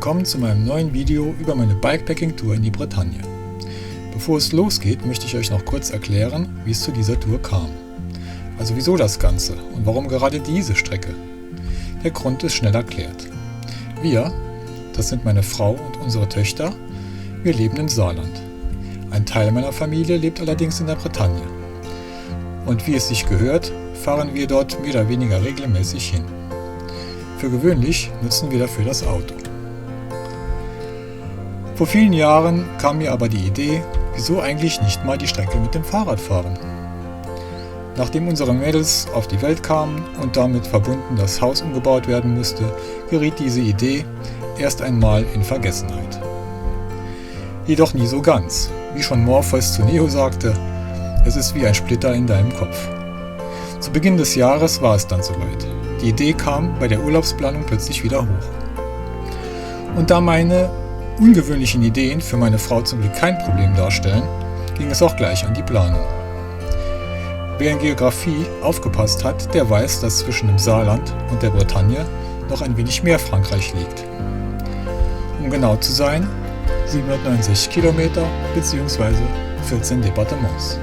willkommen zu meinem neuen Video über meine Bikepacking-Tour in die Bretagne. Bevor es losgeht, möchte ich euch noch kurz erklären, wie es zu dieser Tour kam. Also wieso das Ganze und warum gerade diese Strecke? Der Grund ist schnell erklärt. Wir, das sind meine Frau und unsere Töchter, wir leben im Saarland. Ein Teil meiner Familie lebt allerdings in der Bretagne. Und wie es sich gehört, fahren wir dort mehr oder weniger regelmäßig hin. Für gewöhnlich nutzen wir dafür das Auto. Vor vielen Jahren kam mir aber die Idee, wieso eigentlich nicht mal die Strecke mit dem Fahrrad fahren. Nachdem unsere Mädels auf die Welt kamen und damit verbunden das Haus umgebaut werden musste, geriet diese Idee erst einmal in Vergessenheit. Jedoch nie so ganz. Wie schon Morpheus zu Neo sagte, es ist wie ein Splitter in deinem Kopf. Zu Beginn des Jahres war es dann soweit. Die Idee kam bei der Urlaubsplanung plötzlich wieder hoch. Und da meine ungewöhnlichen Ideen für meine Frau zum Glück kein Problem darstellen, ging es auch gleich an die Planung. Wer in Geografie aufgepasst hat, der weiß, dass zwischen dem Saarland und der Bretagne noch ein wenig mehr Frankreich liegt. Um genau zu sein, 769 Kilometer bzw. 14 Departements.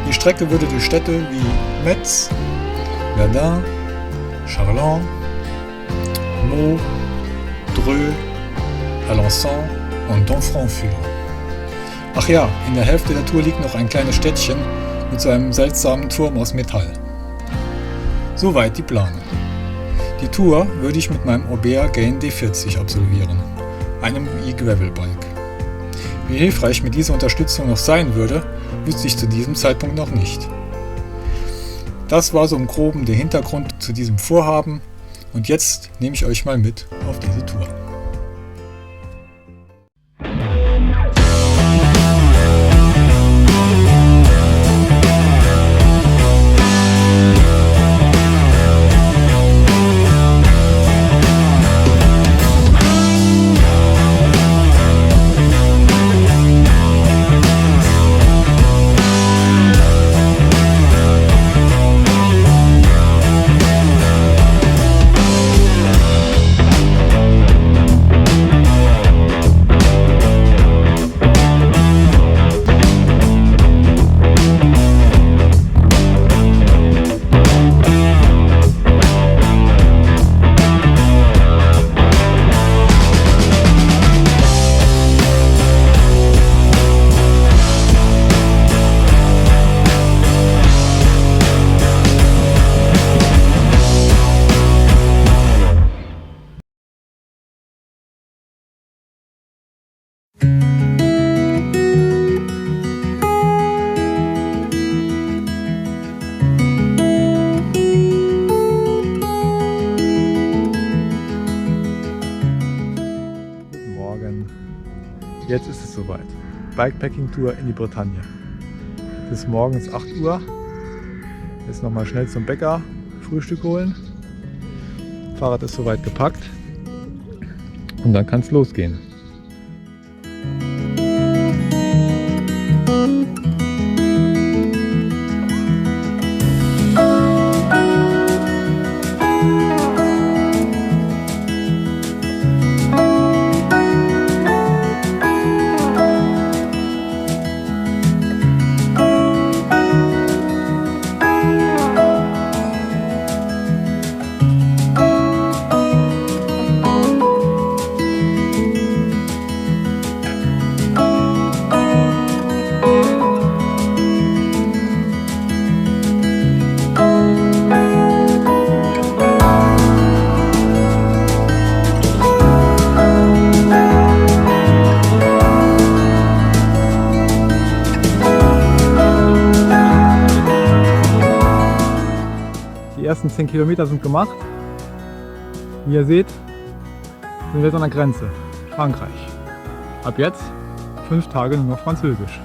Die Strecke würde durch Städte wie Metz, Verdun, Charlans, Meaux, Dreux, Alençon und Domfront führen. Ach ja, in der Hälfte der Tour liegt noch ein kleines Städtchen mit so einem seltsamen Turm aus Metall. Soweit die Planung. Die Tour würde ich mit meinem Orbea Gain D40 absolvieren, einem E-Gravel-Bike. Wie hilfreich mir diese Unterstützung noch sein würde, wüsste ich zu diesem Zeitpunkt noch nicht. Das war so im Groben der Hintergrund zu diesem Vorhaben und jetzt nehme ich euch mal mit auf diese Tour. Jetzt ist es soweit. Bikepacking-Tour in die Bretagne. Es ist morgens 8 Uhr. Jetzt nochmal schnell zum Bäcker, Frühstück holen. Fahrrad ist soweit gepackt. Und dann kann es losgehen. Die ersten 10 Kilometer sind gemacht. Wie ihr seht, sind wir jetzt an der Grenze. Frankreich. Ab jetzt 5 Tage nur noch Französisch.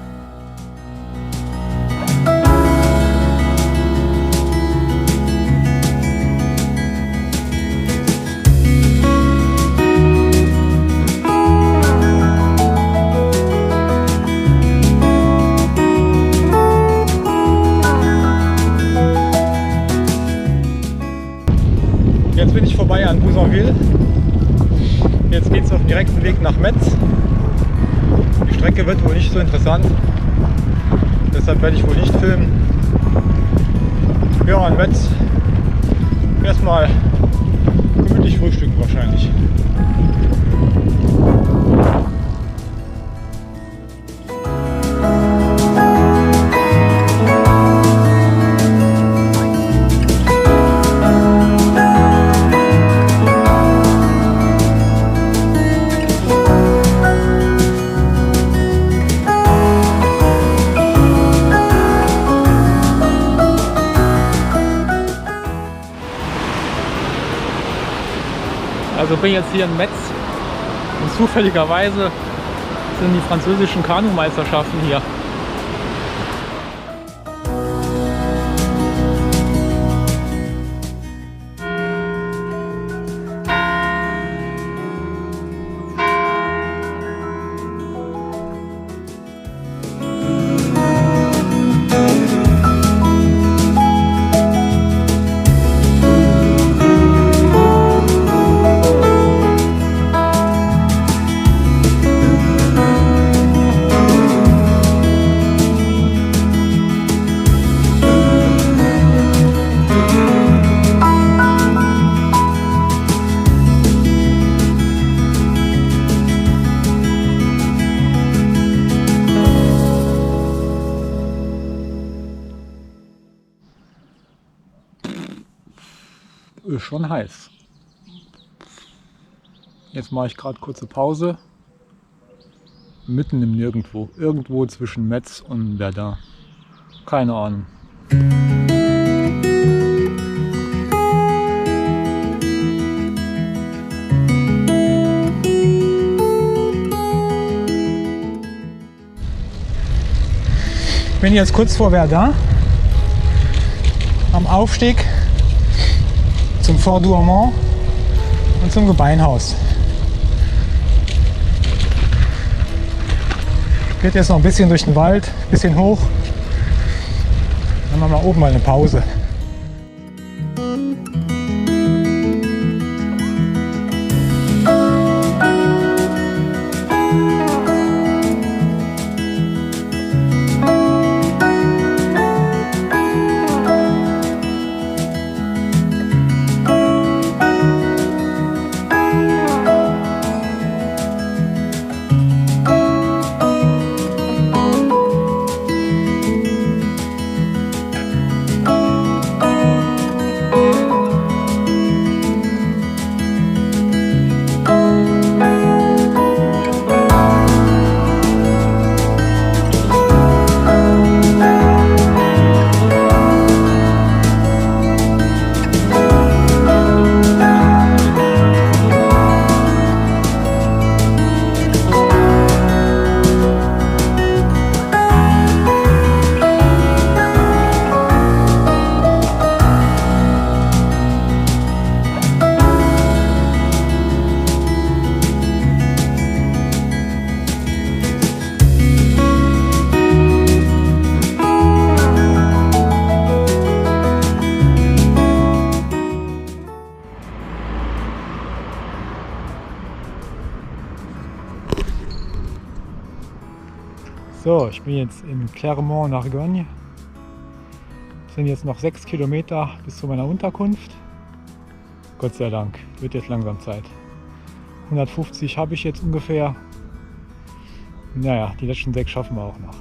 Jetzt bin ich vorbei an Bouzonville. Jetzt geht es auf so interessant. Deshalb werde ich wohl nicht filmen. Ja, und Metz erstmal gemütlich frühstücken wahrscheinlich. Also bin jetzt hier in Metz und zufälligerweise sind die französischen Kanumeisterschaften hier. Ist schon heiß. Jetzt mache ich gerade kurze Pause. Mitten im Nirgendwo. Irgendwo zwischen Metz und Verdun. Keine Ahnung. Ich bin jetzt kurz vor Verdun. Am Aufstieg zum Fort Douaumont und zum Gebeinhaus. Geht jetzt noch ein bisschen durch den Wald, ein bisschen hoch. Dann machen wir oben mal eine Pause. So, ich bin jetzt in Clermont en Argonne. Es sind jetzt noch 6 Kilometer bis zu meiner Unterkunft. Gott sei Dank, wird jetzt langsam Zeit. 150 habe ich jetzt ungefähr. Naja, die letzten 6 schaffen wir auch noch.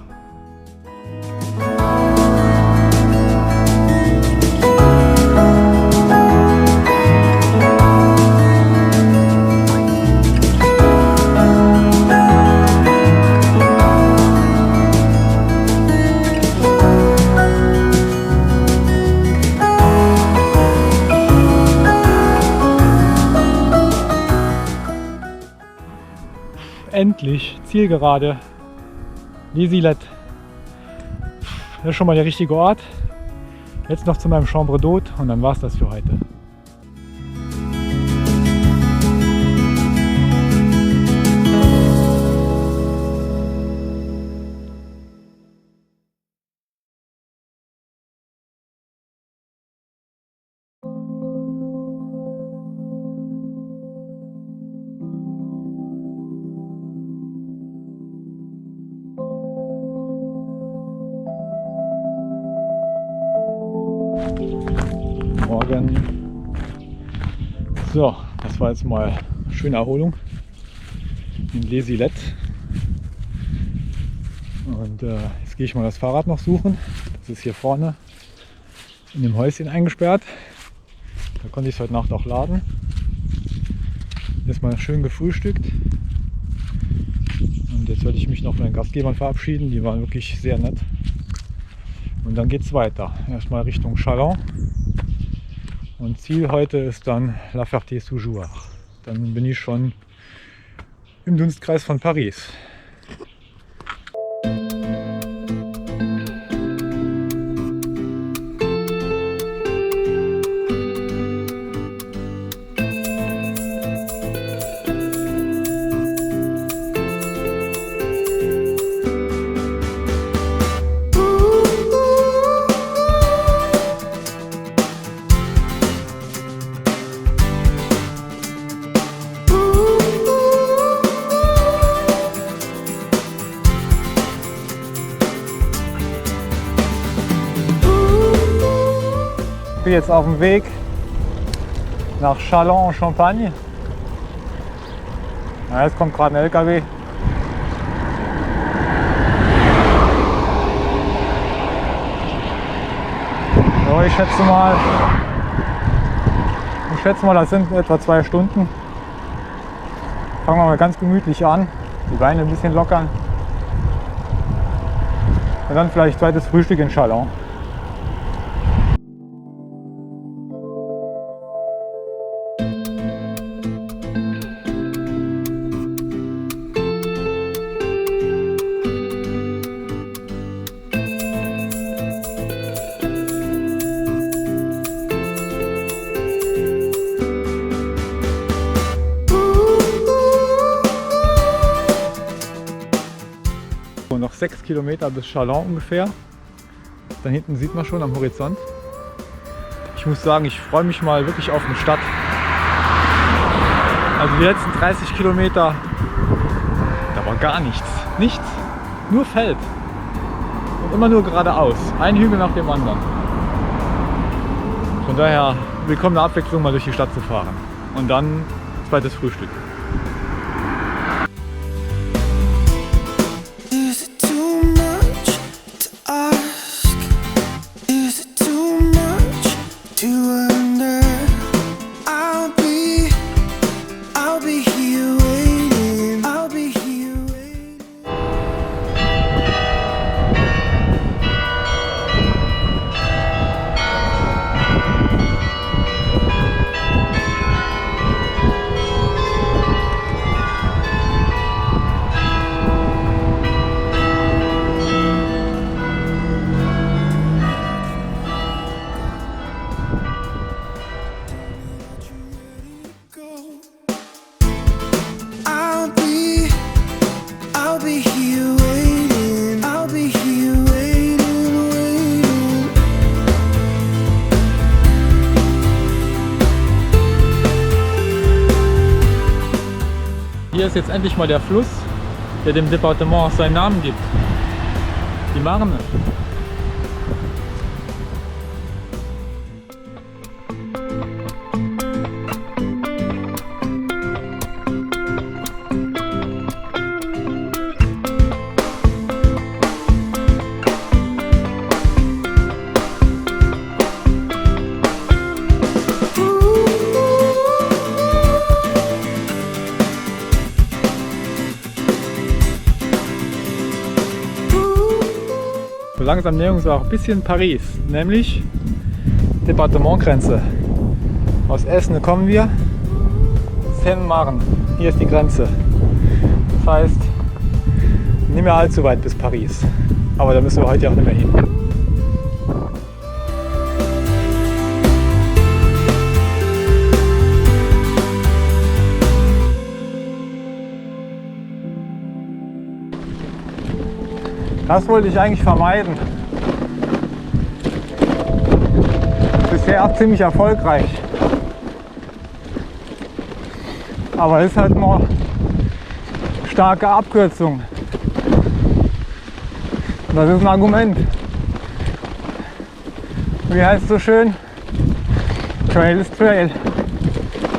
Endlich, Zielgerade, Lisilet. Das ist schon mal der richtige Ort. Jetzt noch zu meinem Chambre d'Hôte und dann war es das für heute. Morgen. So, das war jetzt mal schöne Erholung in Les Ilettes. Und jetzt gehe ich mal das Fahrrad noch suchen. Das ist hier vorne in dem Häuschen eingesperrt. Da konnte ich es heute Nacht auch laden. Jetzt mal schön gefrühstückt. Und jetzt werde ich mich noch von den Gastgebern verabschieden. Die waren wirklich sehr nett. Und dann geht es weiter. Erstmal Richtung Châlons. Und Ziel heute ist dann La Ferté-sous-Jouarre. Dann bin ich schon im Dunstkreis von Paris. Ich bin jetzt auf dem Weg nach Châlons en Champagne. Ja, jetzt kommt gerade ein LKW. So, ich schätze mal, das sind etwa 2 Stunden. Fangen wir mal ganz gemütlich an, die Beine ein bisschen lockern. Und dann vielleicht zweites Frühstück in Châlons. Noch 6 Kilometer bis Châlons ungefähr. Da hinten sieht man schon am Horizont. Ich muss sagen, ich freue mich mal wirklich auf eine Stadt. Also die letzten 30 Kilometer, da war gar nichts. Nichts. Nur Feld. Und immer nur geradeaus. Ein Hügel nach dem anderen. Von daher willkommene Abwechslung, mal durch die Stadt zu fahren. Und dann zweites Frühstück. Hier ist jetzt endlich mal der Fluss, der dem Departement auch seinen Namen gibt. Die Marne. So langsam nähern wir uns auch ein bisschen Paris, nämlich Departementgrenze. Aus Essen kommen wir, Seine-Marne, hier ist die Grenze. Das heißt, nicht mehr allzu weit bis Paris, aber da müssen wir heute auch nicht mehr hin. Das wollte ich eigentlich vermeiden. Bisher auch ziemlich erfolgreich. Aber es ist halt nur starke Abkürzung. Das ist ein Argument. Wie heißt es so schön? Trail ist Trail.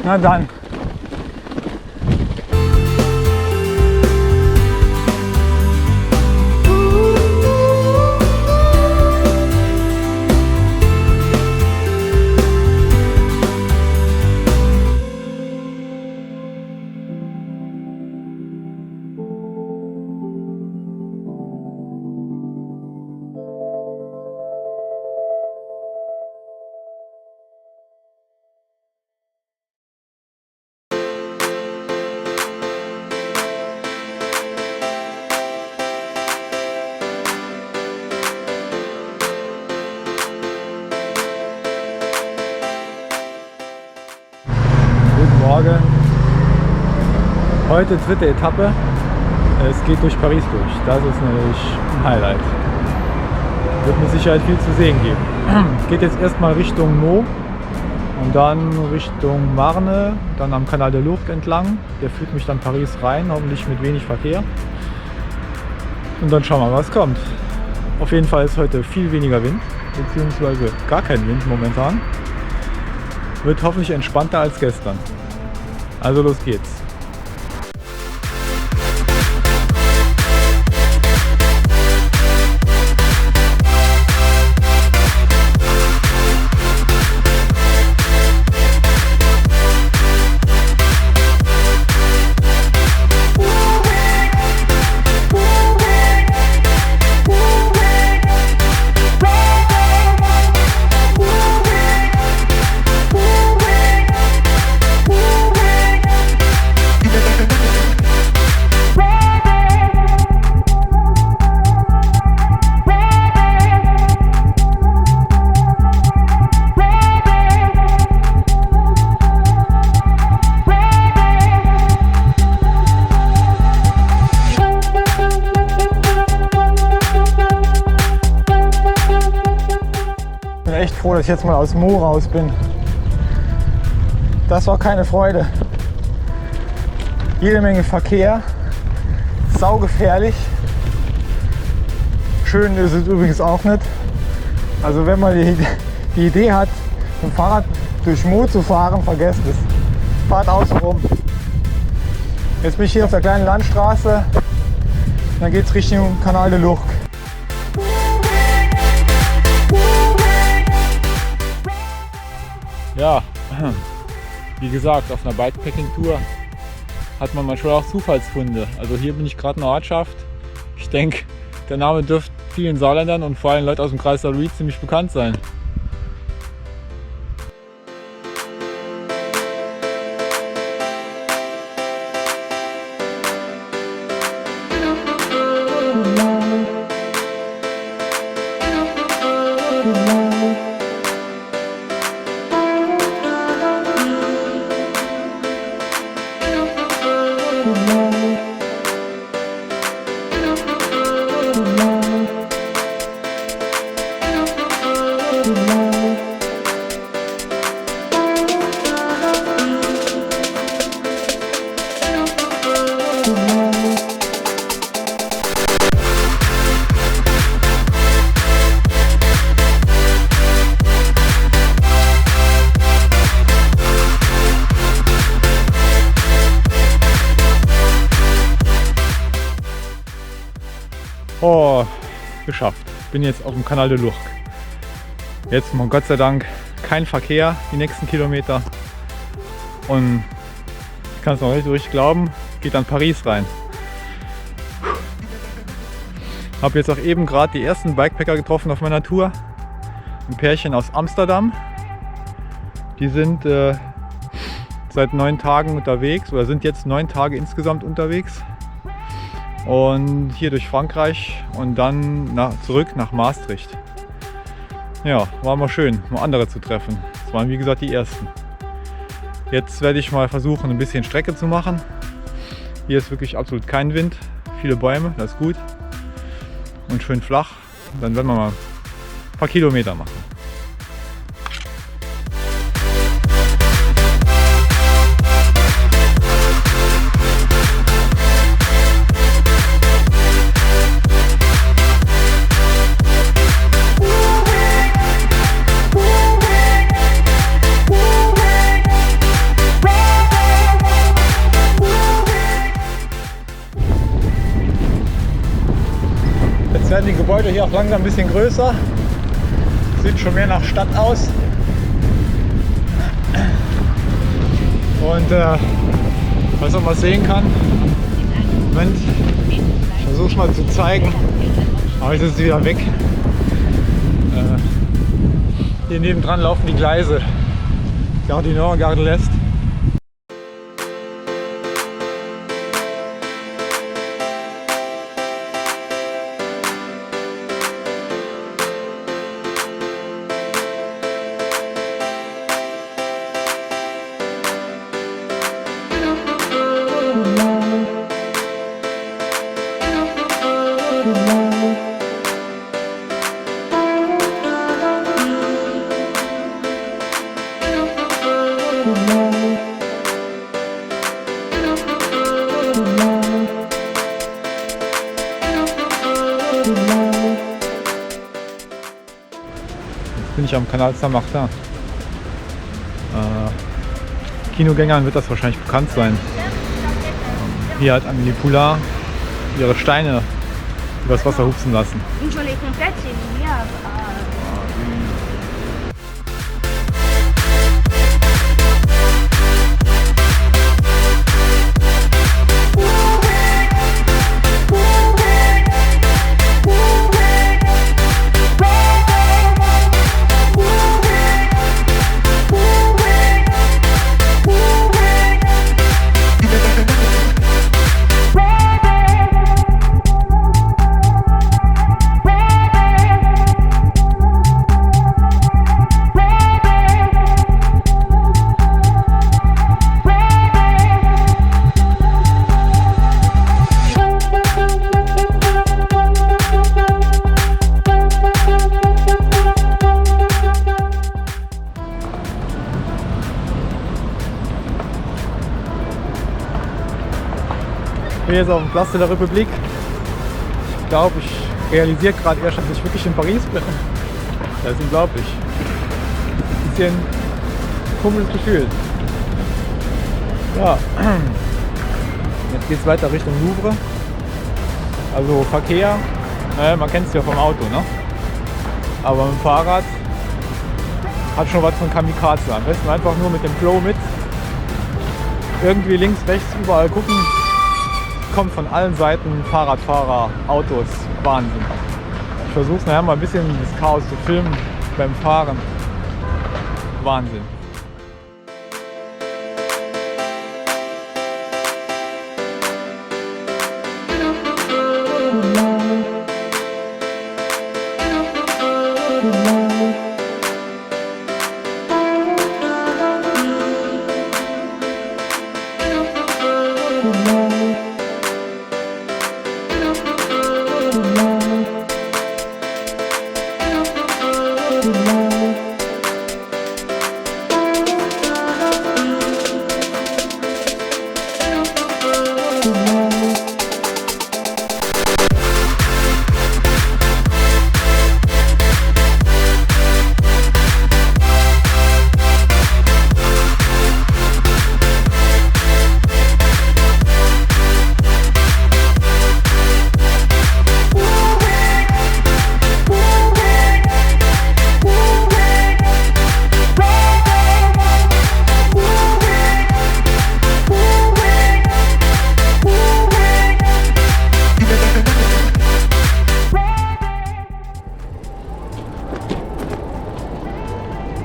Na dann. Morgen. Heute dritte Etappe. Es geht durch Paris durch. Das ist nämlich ein Highlight. Wird mit Sicherheit viel zu sehen geben. Geht jetzt erstmal Richtung Meaux und dann Richtung Marne, dann am Canal de Lourdes entlang. Der führt mich dann Paris rein, hoffentlich mit wenig Verkehr. Und dann schauen wir mal, was kommt. Auf jeden Fall ist heute viel weniger Wind, beziehungsweise gar kein Wind momentan. Wird hoffentlich entspannter als gestern. Also los geht's. Ich bin echt froh, dass ich jetzt mal aus Meaux raus bin. Das war keine Freude. Jede Menge Verkehr, saugefährlich. Schön ist es übrigens auch nicht. Also wenn man die Idee hat, mit dem Fahrrad durch Meaux zu fahren, vergesst es. Fahrt außen rum. Jetzt bin ich hier auf der kleinen Landstraße. Dann geht es Richtung Canal de Lourdes. Ja, wie gesagt, auf einer Bikepacking-Tour hat man manchmal auch Zufallsfunde. Also hier bin ich gerade in der Ortschaft. Ich denke, der Name dürfte vielen Saarländern und vor allem Leuten aus dem Kreis Saarlouis ziemlich bekannt sein. Oh, geschafft. Bin jetzt auf dem Canal de Lourdes. Jetzt mal Gott sei Dank kein Verkehr die nächsten Kilometer. Und ich kann es noch nicht so richtig glauben, geht dann Paris rein. Habe jetzt auch eben gerade die ersten Bikepacker getroffen auf meiner Tour. Ein Pärchen aus Amsterdam. Die sind seit 9 Tagen unterwegs oder sind jetzt 9 Tage insgesamt unterwegs. Und hier durch Frankreich und dann zurück nach Maastricht. Ja, war mal schön, mal andere zu treffen. Das waren wie gesagt die ersten. Jetzt werde ich mal versuchen, ein bisschen Strecke zu machen. Hier ist wirklich absolut kein Wind, viele Bäume, das ist gut. Und schön flach. Dann werden wir mal ein paar Kilometer machen. Gebäude hier auch langsam ein bisschen größer. Sieht schon mehr nach Stadt aus. Und was man mal sehen kann, Moment, ich versuche es mal zu zeigen, aber jetzt ist es wieder weg. Hier nebendran laufen die Gleise, Gare du Nord, Gare de l'Est. Bin ich am Canal Saint-Martin. Kinogängern wird das wahrscheinlich bekannt sein. Hier hat Amélie Poulain ihre Steine übers Wasser hupsen lassen. Une journée complète, c'est lié à... Ich bin jetzt auf dem Place de la République. Ich glaube, ich realisiere gerade erst, dass ich wirklich in Paris bin. Das ist unglaublich. Ein bisschen komisches Gefühl. Ja, jetzt geht es weiter Richtung Louvre. Also Verkehr, naja, man kennt es ja vom Auto, ne? Aber mit dem Fahrrad hat schon was von Kamikaze. Am besten einfach nur mit dem Flow mit. Irgendwie links, rechts, überall gucken. Kommt von allen Seiten Fahrradfahrer, Autos, Wahnsinn. Ich versuche es nachher mal ein bisschen das Chaos zu filmen beim Fahren. Wahnsinn.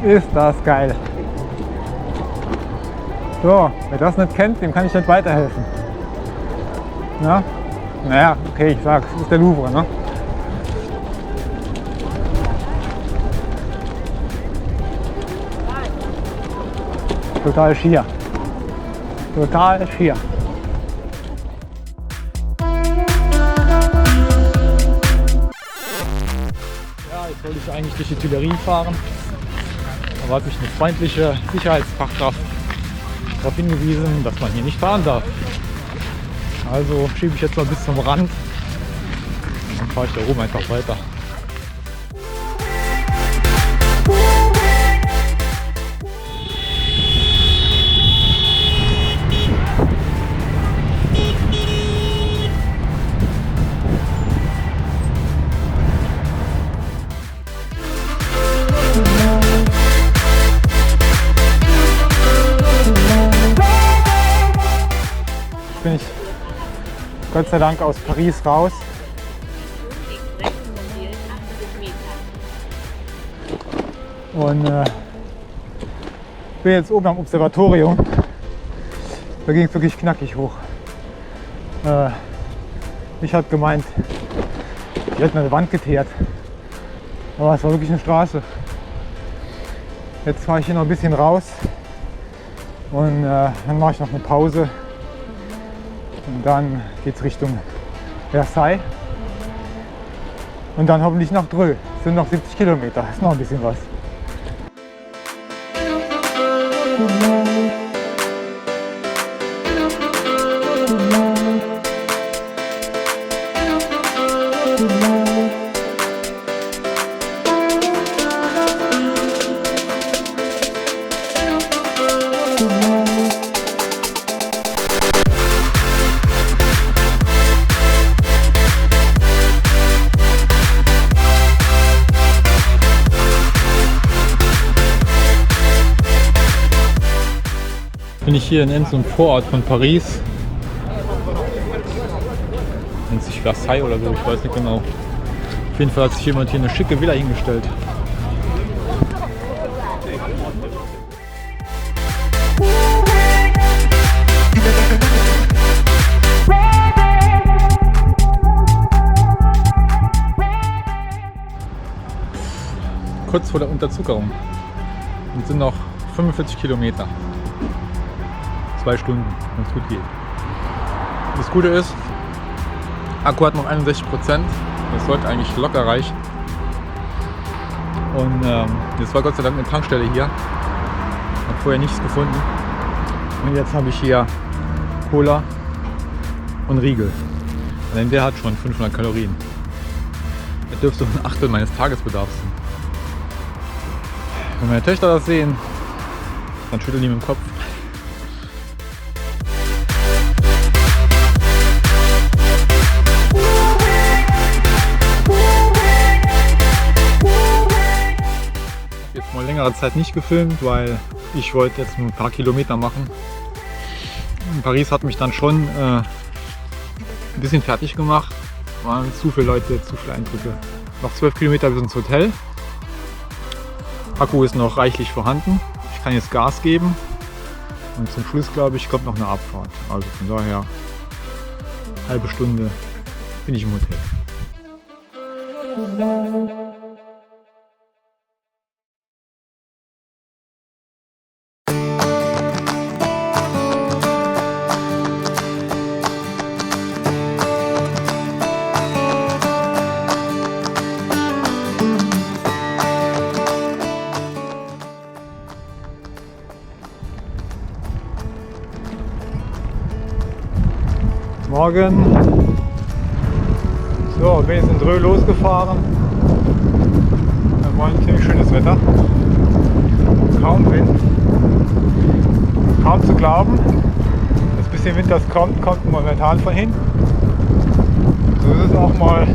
Ist das geil. So, wer das nicht kennt, dem kann ich nicht weiterhelfen. Na? Naja, okay, ich sag's, das ist der Louvre, ne? Total schier. Total schier. Ja, jetzt wollte ich eigentlich durch die Tuileries fahren. Da hat mich eine freundliche Sicherheitsfachkraft darauf hingewiesen, dass man hier nicht fahren darf. Also schiebe ich jetzt mal bis zum Rand und dann fahre ich da oben einfach weiter. Jetzt bin ich Gott sei Dank aus Paris raus. Und bin jetzt oben am Observatorium. Da ging es wirklich knackig hoch. Ich habe gemeint, die hätten eine Wand geteert. Aber es war wirklich eine Straße. Jetzt fahre ich hier noch ein bisschen raus und dann mache ich noch eine Pause. Und dann geht es Richtung Versailles. Und dann hoffentlich nach Dreux. Es sind noch 70 Kilometer, ist noch ein bisschen was. Bin ich hier in irgendeinem Vorort von Paris. Nennt sich Versailles oder so, ich weiß nicht genau. Auf jeden Fall hat sich jemand hier eine schicke Villa hingestellt. Kurz vor der Unterzuckerung. Und sind noch 45 Kilometer. 2 Stunden, wenn es gut geht. Das Gute ist, Akku hat noch 61%. Das sollte eigentlich locker reichen. Und jetzt war Gott sei Dank eine Tankstelle hier. Habe vorher nichts gefunden. Und jetzt habe ich hier Cola und Riegel. Denn der hat schon 500 Kalorien. Das dürfte ein Achtel meines Tagesbedarfs sein. Wenn meine Töchter das sehen, dann schütteln die mit dem Kopf. Jetzt mal längere Zeit nicht gefilmt, weil ich wollte jetzt ein paar Kilometer machen. In Paris hat mich dann schon ein bisschen fertig gemacht. Waren zu viele Leute, zu viele Eindrücke. Noch 12 Kilometer bis ins Hotel. Akku ist noch reichlich vorhanden. Ich kann jetzt Gas geben. Und zum Schluss, glaube ich, kommt noch eine Abfahrt. Also von daher, halbe Stunde bin ich im Hotel. Morgen. So, bin jetzt in Dreux losgefahren. Wir wollen ein ziemlich schönes Wetter. Kaum Wind. Kaum zu glauben. Das bisschen Wind, das kommt momentan von hinten. So ist es auch mal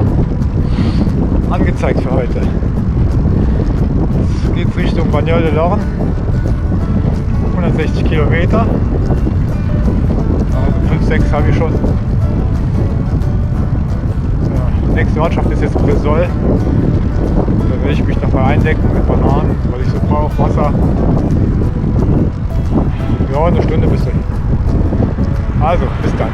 angezeigt für heute. Jetzt geht es Richtung Bagnoles-de-l'Orne. 160 Kilometer. Also 5, 6 habe ich schon. Nächste Ortschaft ist jetzt Bresol. Da werde ich mich nochmal eindecken mit Bananen, was ich so brauche, Wasser. Ja, eine Stunde bis dahin. Also, bis dann.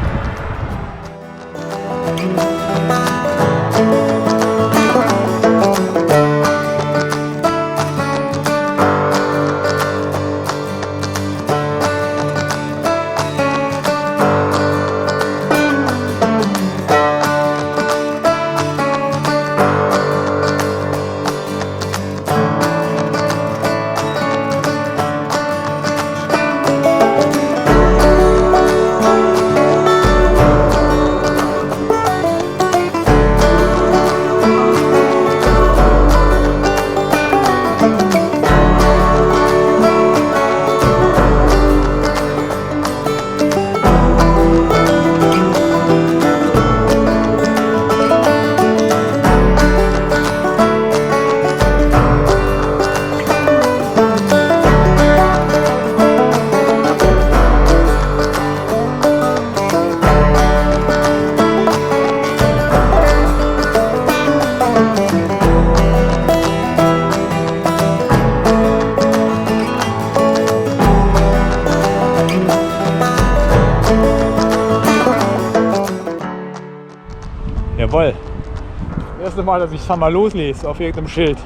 erste Mal, dass ich es mal loslese auf irgendeinem Schild.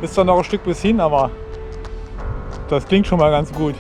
Ist zwar noch ein Stück bis hin, aber das klingt schon mal ganz gut.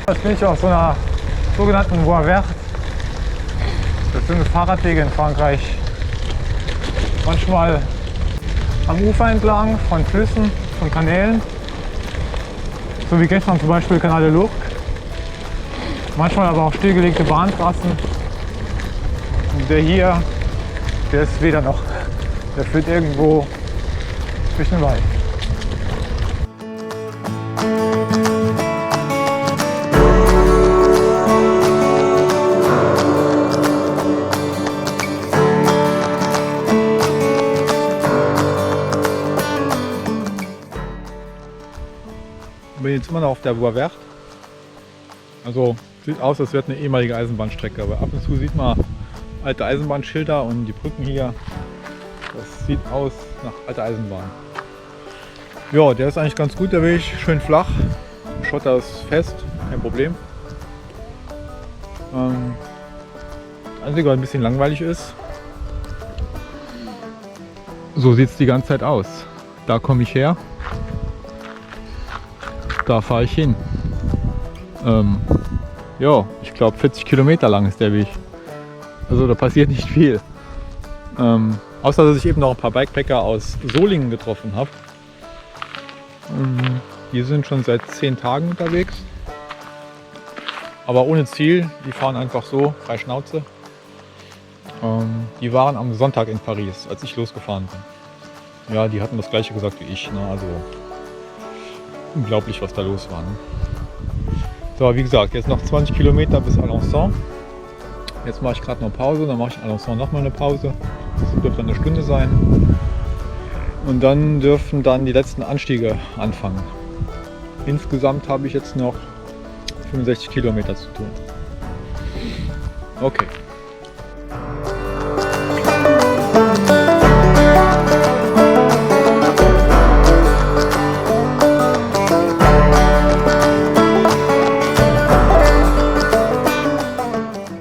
Jetzt bin ich auf so einer sogenannten Voie Verte. Das sind Fahrradwege in Frankreich. Manchmal am Ufer entlang von Flüssen, von Kanälen. So wie gestern zum Beispiel Canal de l'Ourcq. Manchmal aber auch stillgelegte Bahntrassen. Und der hier, der ist weder noch. Der führt irgendwo durch den Wald. Ich bin jetzt immer noch auf der Voie Verte. Also sieht aus, als wäre es eine ehemalige Eisenbahnstrecke, aber ab und zu sieht man alte Eisenbahnschilder und die Brücken hier. Das sieht aus nach alter Eisenbahn. Ja, der ist eigentlich ganz gut, der Weg, schön flach. Schotter ist fest, kein Problem. Das Einzige, was ein bisschen langweilig ist, so sieht es die ganze Zeit aus. Da komme ich her. Da fahre ich hin. Ja, ich glaube 40 Kilometer lang ist der Weg. Also da passiert nicht viel. Außer dass ich eben noch ein paar Bikepacker aus Solingen getroffen habe. Die sind schon seit 10 Tagen unterwegs. Aber ohne Ziel, die fahren einfach so, frei Schnauze. Die waren am Sonntag in Paris, als ich losgefahren bin. Ja, die hatten das gleiche gesagt wie ich. Ne? Also unglaublich, was da los war. Ne? So, wie gesagt, jetzt noch 20 Kilometer bis Alençon. Jetzt mache ich gerade noch Pause, dann mache ich in Alençon nochmal eine Pause. Das dürfte eine Stunde sein. Und dann dürfen dann die letzten Anstiege anfangen. Insgesamt habe ich jetzt noch 65 Kilometer zu tun. Okay.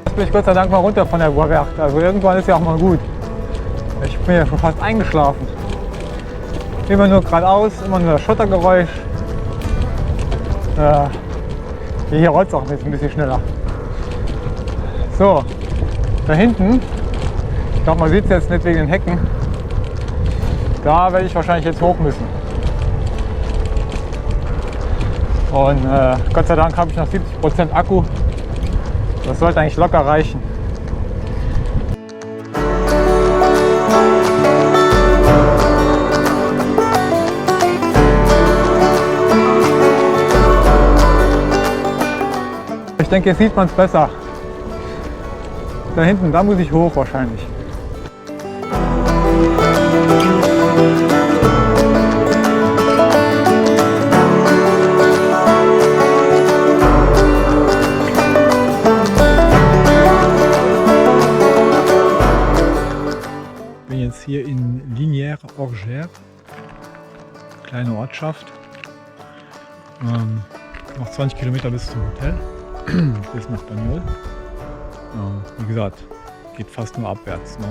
Jetzt bin ich Gott sei Dank mal runter von der Voie Verte. Also irgendwann ist ja auch mal gut. Ich bin ja schon fast eingeschlafen. Immer nur geradeaus, immer nur das Schottergeräusch. Hier rollt es auch ein bisschen schneller. So, da hinten, ich glaube man sieht es jetzt nicht wegen den Hecken, da werde ich wahrscheinlich jetzt hoch müssen. Und Gott sei Dank habe ich noch 70% Akku. Das sollte eigentlich locker reichen. Ich denke, jetzt sieht man es besser. Da hinten, da muss ich hoch wahrscheinlich. Ich bin jetzt hier in Lignières-Orgères, kleine Ortschaft. Noch 20 Kilometer bis zum Hotel. Bis nach Bagnols. Wie gesagt, geht fast nur abwärts. Ne?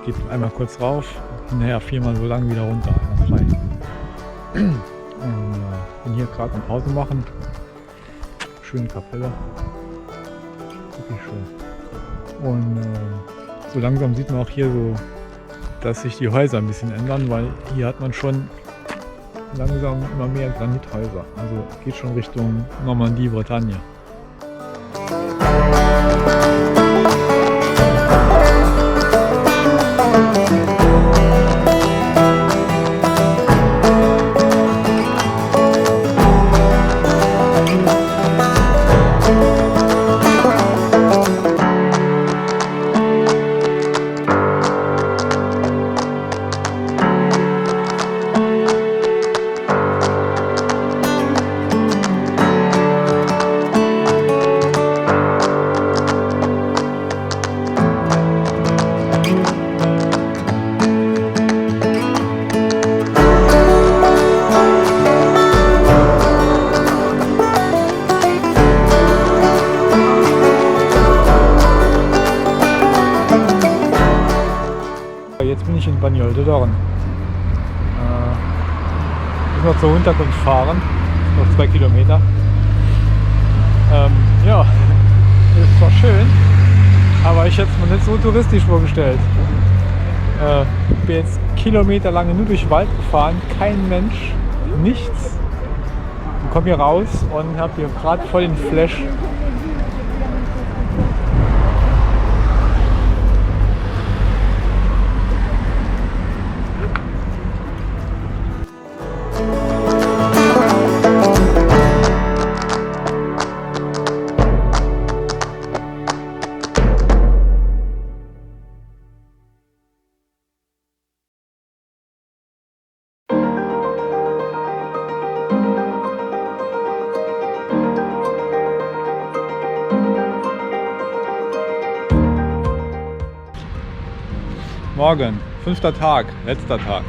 Geht einmal kurz rauf, hinterher 4-mal so lang wieder runter, einmal frei. Bin hier gerade am Pause machen. Schöne Kapelle. Wirklich schön. Und so langsam sieht man auch hier so dass sich die Häuser ein bisschen ändern, weil hier hat man schon langsam immer mehr Granithäuser. Also geht schon Richtung Normandie, Bretagne. Jetzt bin ich in Bagnoles de Dorn. Ich muss noch zur Unterkunft fahren, noch 2 Kilometer. Ja, ist zwar schön, aber ich hätte es mir nicht so touristisch vorgestellt. Ich bin jetzt kilometerlang nur durch den Wald gefahren, kein Mensch, nichts. Ich komme hier raus und habe hier gerade voll den Flash. Morgen, 5. Tag, letzter Tag.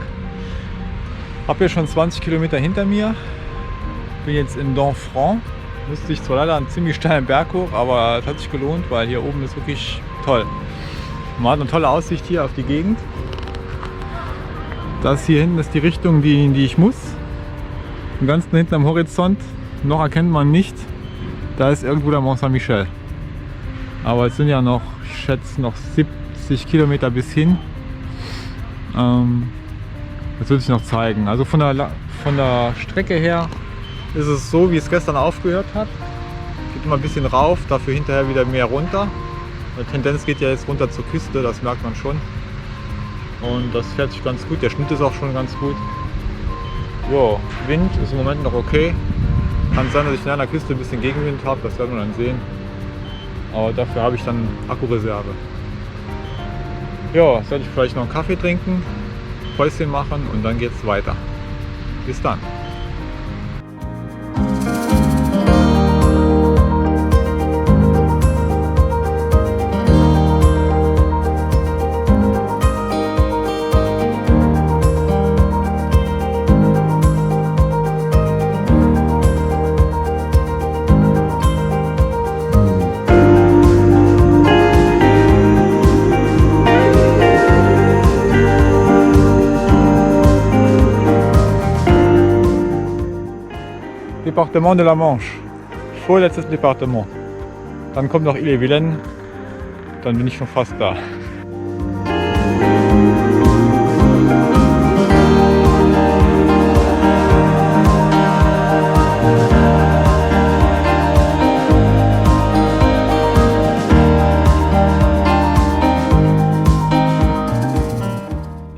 Habe hier schon 20 Kilometer hinter mir. Bin jetzt in Domfront. Müsste ich zwar leider einen ziemlich steilen Berg hoch, aber es hat sich gelohnt, weil hier oben ist wirklich toll. Man hat eine tolle Aussicht hier auf die Gegend. Das hier hinten ist die Richtung, die ich muss. Und ganz hinten am Horizont, noch erkennt man nicht, da ist irgendwo der Mont Saint-Michel. Aber es sind ja noch, ich schätze, noch 70 Kilometer bis hin. Das wird sich noch zeigen. Also von der Strecke her ist es so, wie es gestern aufgehört hat. Geht immer ein bisschen rauf, dafür hinterher wieder mehr runter. Die Tendenz geht ja jetzt runter zur Küste, das merkt man schon. Und das fährt sich ganz gut. Der Schnitt ist auch schon ganz gut. Jo, Wind ist im Moment noch okay. Kann sein, dass ich an der Küste ein bisschen Gegenwind habe, das werden wir dann sehen. Aber dafür habe ich dann Akkureserve. Ja, sollte ich vielleicht noch einen Kaffee trinken, Päuschen machen und dann geht's weiter. Bis dann. Département de la Manche, vorletztes Departement. Dann kommt noch Ille-et-Vilaine, dann bin ich schon fast da.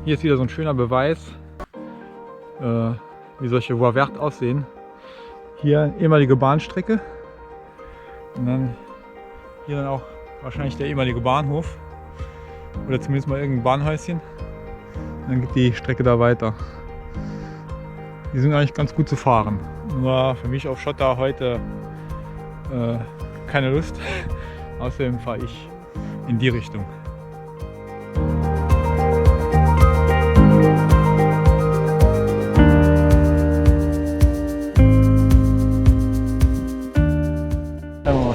Hier ist wieder so ein schöner Beweis, wie solche Voies vertes aussehen. Hier ehemalige Bahnstrecke und dann hier dann auch wahrscheinlich der ehemalige Bahnhof oder zumindest mal irgendein Bahnhäuschen. Und dann geht die Strecke da weiter. Die sind eigentlich ganz gut zu fahren. Nur für mich auf Schotter heute keine Lust. Außerdem fahre ich in die Richtung.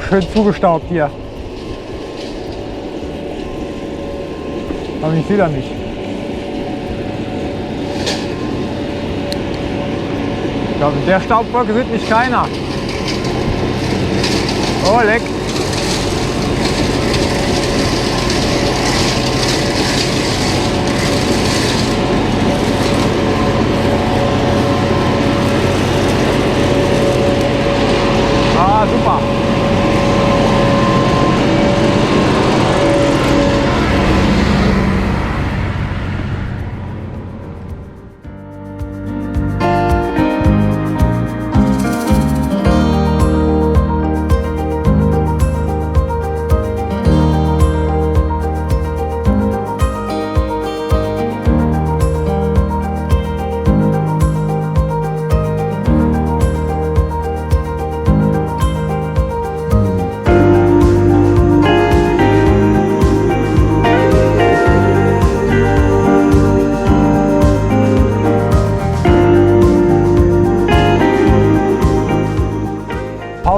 Schön zugestaubt hier. Aber ich sehe da nicht. Ich glaube, in der Staubwolke sieht mich keiner. Oh, leck.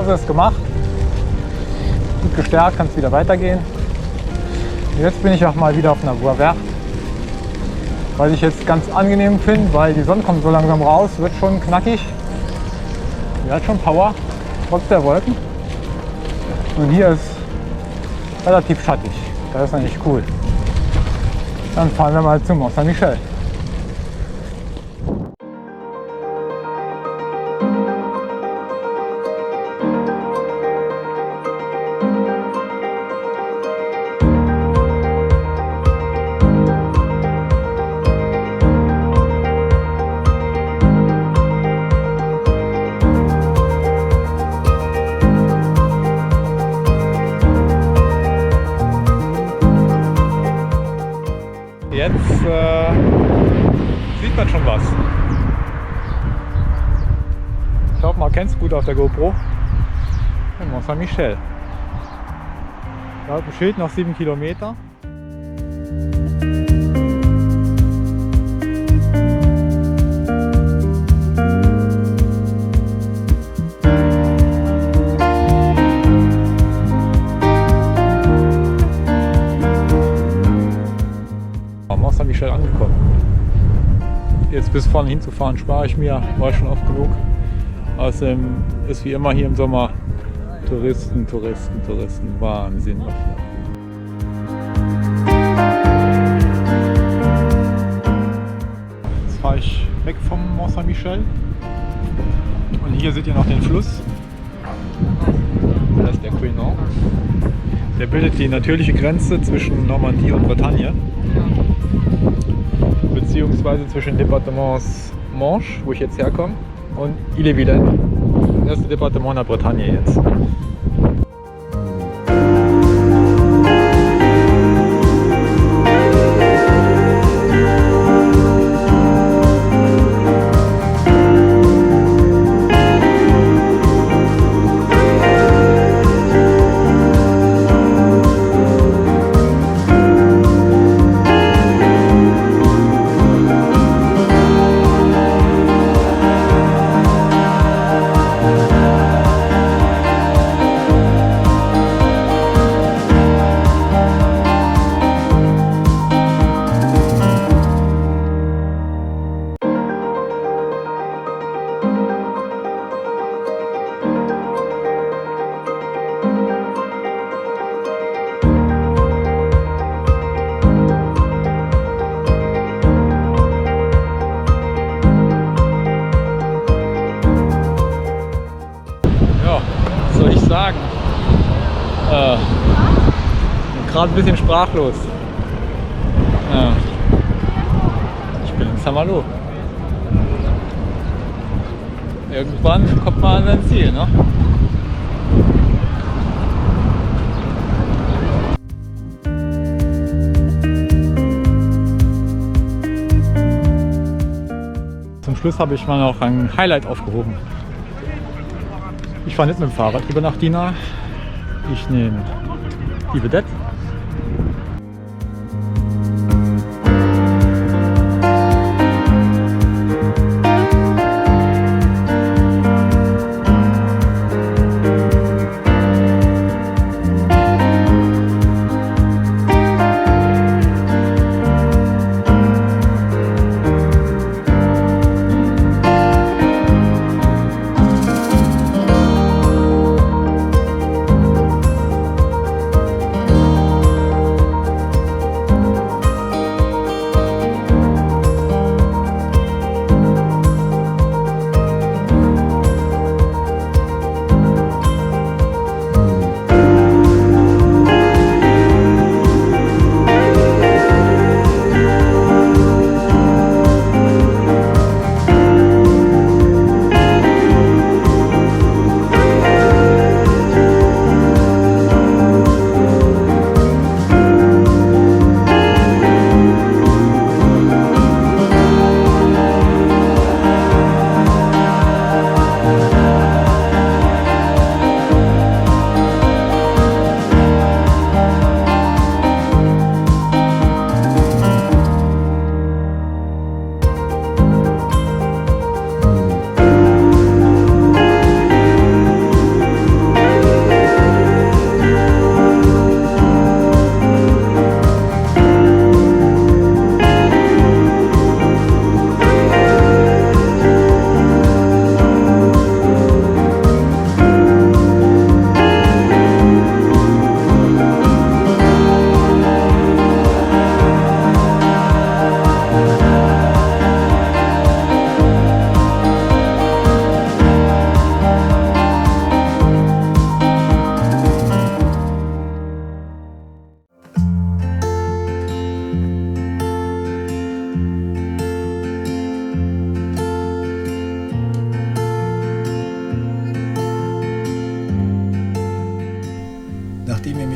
Pause ist gemacht. Gut gestärkt, kann es wieder weitergehen. Jetzt bin ich auch mal wieder auf einer Werft. Was ich jetzt ganz angenehm finde, weil die Sonne kommt so langsam raus, wird schon knackig. Die hat schon Power, trotz der Wolken. Und hier ist relativ schattig. Das ist eigentlich cool. Dann fahren wir mal zum Mont Saint-Michel. Jetzt sieht man schon was. Ich hoffe, man kennt es gut auf der GoPro. Mont Saint-Michel. Da hat ein Schild noch 7 Kilometer. Mont Saint-Michel angekommen. Jetzt bis vorne hinzufahren spare ich mir, war schon oft genug. Außerdem ist wie immer hier im Sommer Touristen, Wahnsinn. Jetzt fahre ich weg vom Mont Saint-Michel und hier seht ihr noch den Fluss. Das ist der Quinon. Der bildet die natürliche Grenze zwischen Normandie und Bretagne. Beziehungsweise zwischen Departements Manche, wo ich jetzt herkomme, und Ille-et-Vilaine, das ist das Departement der Bretagne jetzt. Sagen. Gerade ein bisschen sprachlos. Ich bin in Saint-Malo. Irgendwann kommt man an sein Ziel, ne? Zum Schluss habe ich mal noch ein Highlight aufgehoben. Ich fahre nicht mit dem Fahrrad rüber nach Dinard. Ich nehme die Vedette.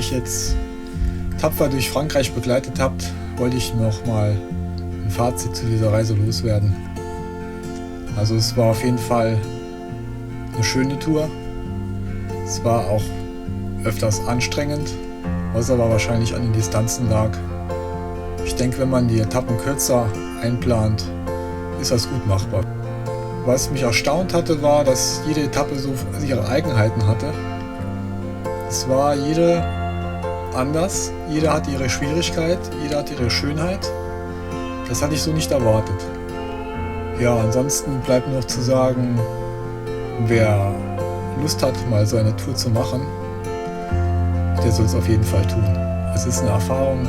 mich jetzt tapfer durch Frankreich begleitet habt, wollte ich noch mal ein Fazit zu dieser Reise loswerden. Also es war auf jeden Fall eine schöne Tour. Es war auch öfters anstrengend, was aber wahrscheinlich an den Distanzen lag. Ich denke, wenn man die Etappen kürzer einplant, ist das gut machbar. Was mich erstaunt hatte, war, dass jede Etappe so ihre Eigenheiten hatte. Es war jede anders, jede hat ihre Schwierigkeit, jede hat ihre Schönheit. Das hatte ich so nicht erwartet. Ja, ansonsten bleibt nur noch zu sagen, wer Lust hat, mal so eine Tour zu machen, der soll es auf jeden Fall tun. Es ist eine Erfahrung,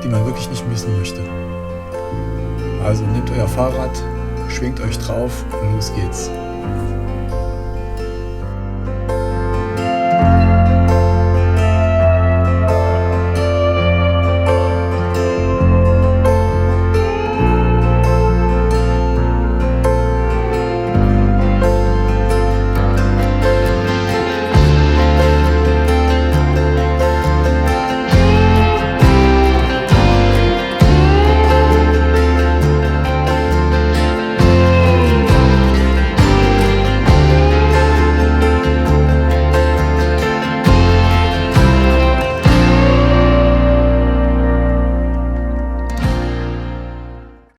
die man wirklich nicht missen möchte. Also nehmt euer Fahrrad, schwingt euch drauf und los geht's.